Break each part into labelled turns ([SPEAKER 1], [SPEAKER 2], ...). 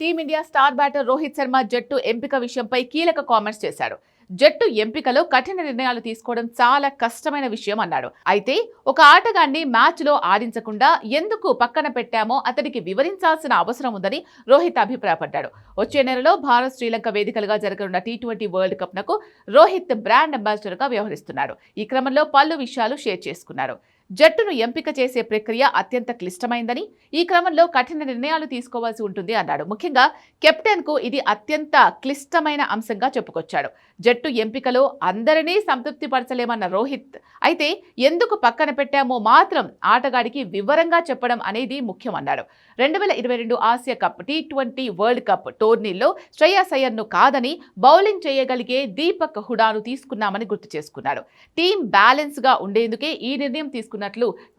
[SPEAKER 1] Team India star batter Rohit Sharma జట్టు ఎంపిక విషయంపై కీలక కామెంట్స్ చేశాడు. జట్టు ఎంపికలో కఠిన నిర్ణయాలు తీసుకోవడం చాలా కష్టమైన విషయం అన్నాడు. అయితే ఒక ఆటగాన్ని మ్యాచ్లో ఆడించకుండా ఎందుకు పక్కన పెట్టామో అతడికి వివరించాల్సిన అవసరం ఉందని రోహిత్ అభిప్రాయపడ్డాడు. వచ్చే నెలలో భారత్ శ్రీలంక వేదికలుగా జరగనున్న టీ20 వరల్డ్ కప్ నకు రోహిత్ బ్రాండ్ అంబాసిడర్ గా వ్యవహరిస్తున్నాడు. ఈ క్రమంలో పలు విషయాలు షేర్ చేసుకున్నారు. జట్టును ఎంపిక చేసే ప్రక్రియ అత్యంత క్లిష్టమైందని, ఈ క్రమంలో కఠిన నిర్ణయాలు తీసుకోవాల్సి ఉంటుంది అన్నాడు. ముఖ్యంగా కెప్టెన్ కు ఇది అత్యంత క్లిష్టమైన అంశంగా చెప్పుకొచ్చాడు. జట్టు ఎంపికలో అందరినీ సంతృప్తిపరచలేమన్న రోహిత్ అయితే ఎందుకు పక్కన పెట్టామో మాత్రం ఆటగాడికి వివరంగా చెప్పడం అనేది ముఖ్యమన్నాడు. 2022 Asia cup T20 world cup టోర్నీలో శ్రేయస్ అయ్యర్ను కాదని బౌలింగ్ చేయగలిగే దీపక్ హుడాను తీసుకున్నామని గుర్తు చేసుకున్నాడు. టీం బ్యాలెన్స్ గా ఉండేందుకే ఈ నిర్ణయం తీసుకున్నట్లు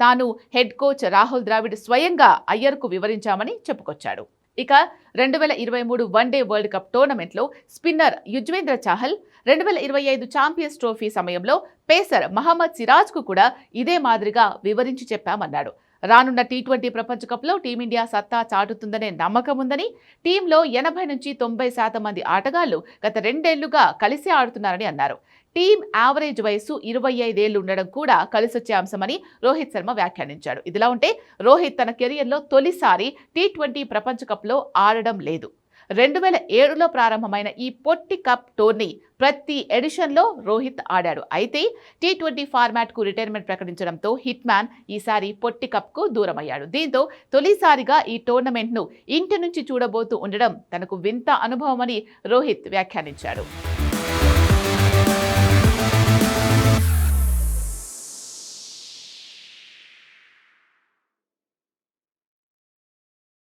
[SPEAKER 1] తాను హెడ్ కోచ్ రాహుల్ ద్రావిడ్ స్వయంగా అయ్యర్కు వివరించామని చెప్పుకొచ్చాడు. ఇక 2023 వన్డే వరల్డ్ కప్ టోర్నమెంట్లో spinner Yuzvendra Chahal, 2025 champions trophy సమయంలో పేసర్ మహమ్మద్ సిరాజ్కు కూడా ఇదే మాదిరిగా వివరించి చెప్పామన్నాడు. రానున్న టీ20 ప్రపంచ కప్లో టీమిండియా సత్తా చాటుతుందనే నమ్మకం ఉందని, టీంలో 80 నుంచి 90% మంది ఆటగాళ్లు గత 2 ఏళ్లుగా కలిసి ఆడుతున్నారని అన్నారు. టీం యావరేజ్ వయసు 25 ఏళ్లు ఉండడం కూడా కలిసొచ్చే అంశమని రోహిత్ శర్మ వ్యాఖ్యానించాడు. ఇదిలా ఉంటే రోహిత్ తన కెరియర్లో తొలిసారి టీ20 ప్రపంచ కప్లో ఆడడం లేదు. 2007లో ప్రారంభమైన ఈ పొట్టి కప్ టోర్నీ ప్రతి ఎడిషన్లో రోహిత్ ఆడాడు. అయితే టీ20 ఫార్మాట్కు రిటైర్మెంట్ ప్రకటించడంతో హిట్ మ్యాన్ ఈసారి పొట్టి కప్కు దూరమయ్యాడు. దీంతో తొలిసారిగా ఈ టోర్నమెంట్ను ఇంటి నుంచి చూడబోతూ ఉండడం తనకు వింత అనుభవమని రోహిత్ వ్యాఖ్యానించాడు.